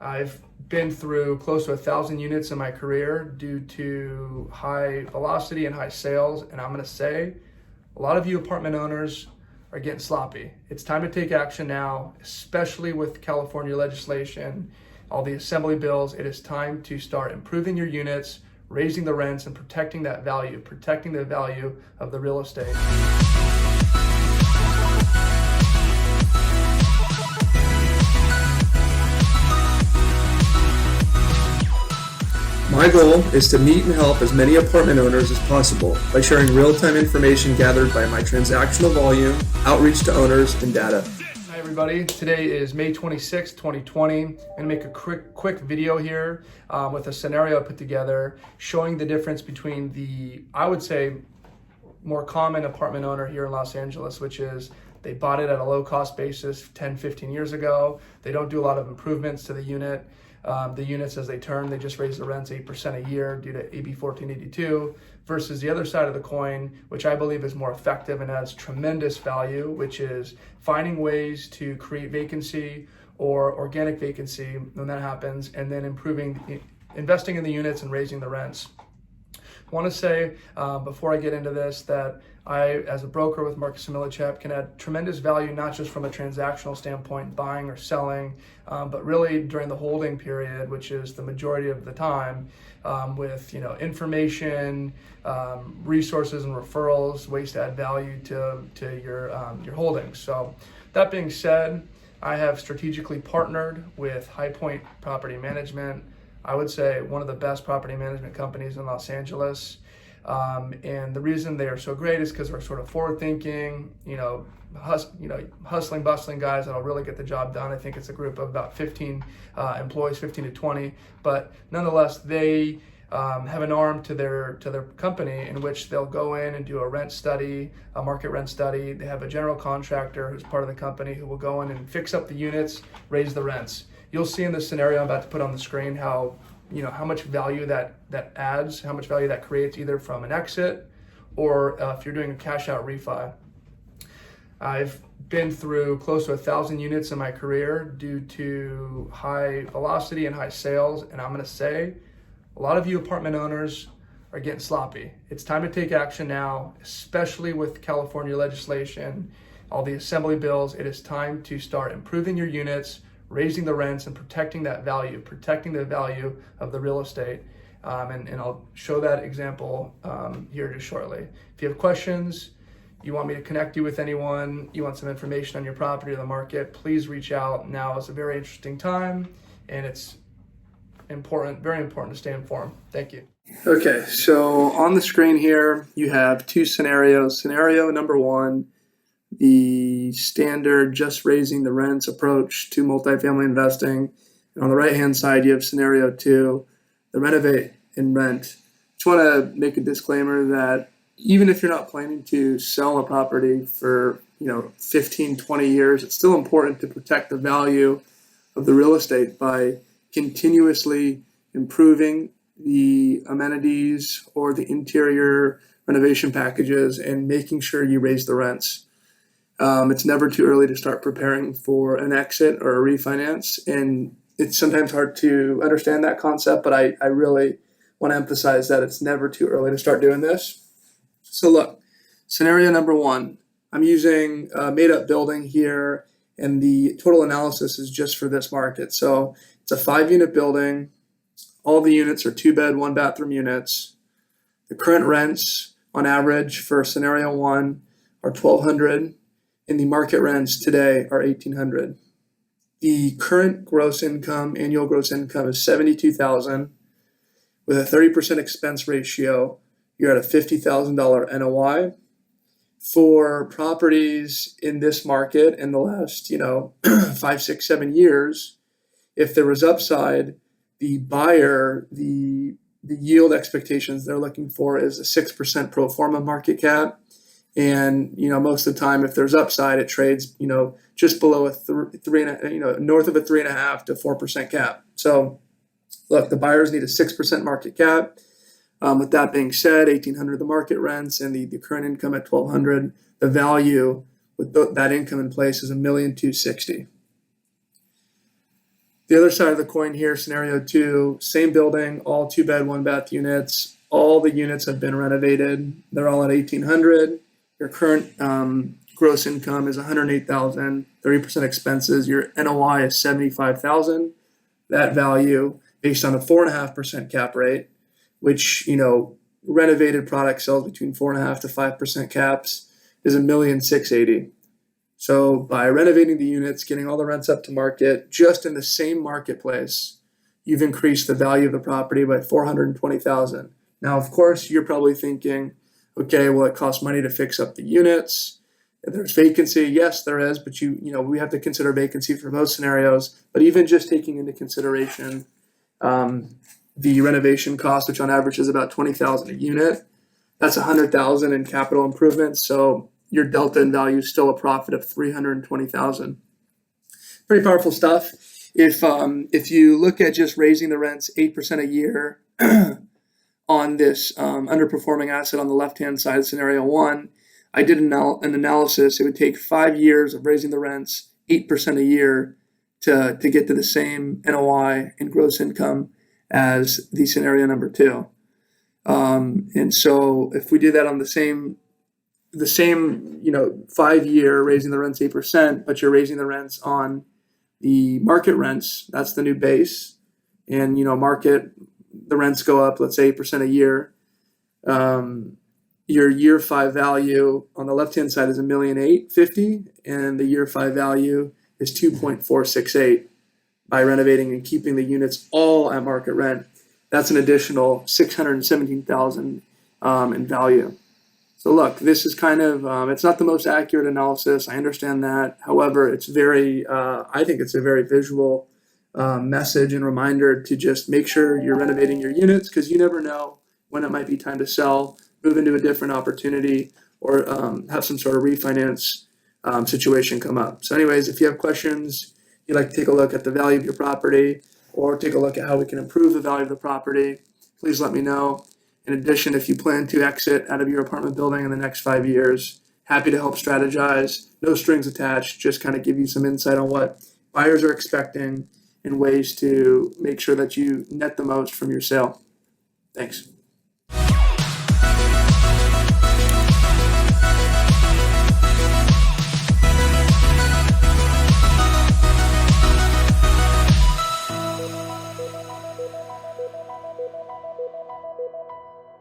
I've been through close to 1,000 units in my career due to high velocity and high sales. And I'm going to say a lot of you apartment owners are getting sloppy. It's time to take action now, especially with California legislation, all the assembly bills. It is time to start improving your units, raising the rents, and protecting that value, protecting the value of the real estate. My goal is to meet and help as many apartment owners as possible by sharing real-time information gathered by my transactional volume, outreach to owners, and data. Hi everybody, today is May 26, 2020. I'm gonna make a quick video here with a scenario I put together showing the difference between the, I would say, more common apartment owner here in Los Angeles, which is they bought it at a low cost basis 10, 15 years ago. They don't do a lot of improvements to the unit. The units as they turn, they just raise the rents 8% a year due to AB 1482 versus the other side of the coin, which I believe is more effective and adds tremendous value, which is finding ways to create vacancy or organic vacancy when that happens, and then investing in the units and raising the rents. I want to say before I get into this that I, as a broker with Marcus & Millichap, can add tremendous value, not just from a transactional standpoint, buying or selling, but really during the holding period, which is the majority of the time, with information, resources and referrals, ways to add value to your holdings. So that being said, I have strategically partnered with High Point Property Management. I would say one of the best property management companies in Los Angeles. And the reason they are so great is because they're sort of forward-thinking, hustling, bustling guys that'll really get the job done. I think it's a group of about 15 employees, 15 to 20. But nonetheless, they have an arm to their company in which they'll go in and do a rent study, a market rent study. They have a general contractor who's part of the company who will go in and fix up the units, raise the rents. You'll see in the scenario I'm about to put on the screen how much value that adds, how much value that creates either from an exit or if you're doing a cash out refi. I've been through close to 1,000 units in my career due to high velocity and high sales. And I'm gonna say a lot of you apartment owners are getting sloppy. It's time to take action now, especially with California legislation, all the assembly bills. It is time to start improving your units, raising the rents, and protecting that value, protecting the value of the real estate. And I'll show that example here just shortly. If you have questions, you want me to connect you with anyone, you want some information on your property or the market, please reach out. Now is a very interesting time, and it's important, very important to stay informed. Thank you. Okay, so on the screen here, you have two scenarios. Scenario number one, the standard just raising the rents approach to multifamily investing. And on the right-hand side, you have scenario two, the renovate and rent. Just want to make a disclaimer that even if you're not planning to sell a property for 15, 20 years, it's still important to protect the value of the real estate by continuously improving the amenities or the interior renovation packages and making sure you raise the rents. It's never too early to start preparing for an exit or a refinance. And it's sometimes hard to understand that concept, but I really want to emphasize that it's never too early to start doing this. So look, scenario number one, I'm using a made-up building here, and the total analysis is just for this market. So it's a 5-unit building. All the units are 2-bed, 1-bathroom units. The current rents on average for scenario one are $1,200. And the market rents today are $1,800. The current gross income, annual gross income, is $72,000. With a 30% expense ratio, you're at a $50,000 NOI. For properties in this market in the last 5, 6, 7 years, if there was upside, the buyer, the yield expectations they're looking for is a 6% pro forma market cap. And most of the time, if there's upside, it trades just below a north of a 3.5 to 4% cap. So, look, the buyers need a 6% market cap. With that being said, $1,800 the market rents and the current income at $1,200. The value with that income in place is $1,260,000. The other side of the coin here, scenario 2, same building, all 2-bed, 1-bath units. All the units have been renovated. They're all at 1,800. Your current gross income is 108,000. 30% expenses. Your NOI is 75,000. That value, based on a 4.5% cap rate, which renovated product sells between 4.5% to 5% caps, is $1,680,000. So by renovating the units, getting all the rents up to market, just in the same marketplace, you've increased the value of the property by $420,000. Now, of course, you're probably thinking, okay, well, it costs money to fix up the units. There's vacancy. Yes, there is, but we have to consider vacancy for both scenarios. But even just taking into consideration the renovation cost, which on average is about $20,000 a unit, that's $100,000 in capital improvements. So your delta in value is still a profit of $320,000. Pretty powerful stuff. If you look at just raising the rents 8% a year on this underperforming asset on the left-hand side, scenario 1, I did an analysis. It would take 5 years of raising the rents 8% a year to get to the same NOI and gross income as the scenario number 2. And so if we do that on the same 5-year raising the rents 8%, but you're raising the rents on the market rents, that's the new base. And, the rents go up, let's say 8% a year. Your year 5 value on the left-hand side is $1,850,000, and the year 5 value is $2.468 by renovating and keeping the units all at market rent. That's an additional $617,000 in value. So look, this is kind of, it's not the most accurate analysis. I understand that. However, I think it's a very visual message and reminder to just make sure you're renovating your units, because you never know when it might be time to sell, move into a different opportunity, or have some sort of refinance situation come up. So anyways, if you have questions, you'd like to take a look at the value of your property or take a look at how we can improve the value of the property, please let me know. In addition, if you plan to exit out of your apartment building in the next 5 years, happy to help strategize. No strings attached, just kind of give you some insight on what buyers are expecting and ways to make sure that you net the most from your sale. Thanks.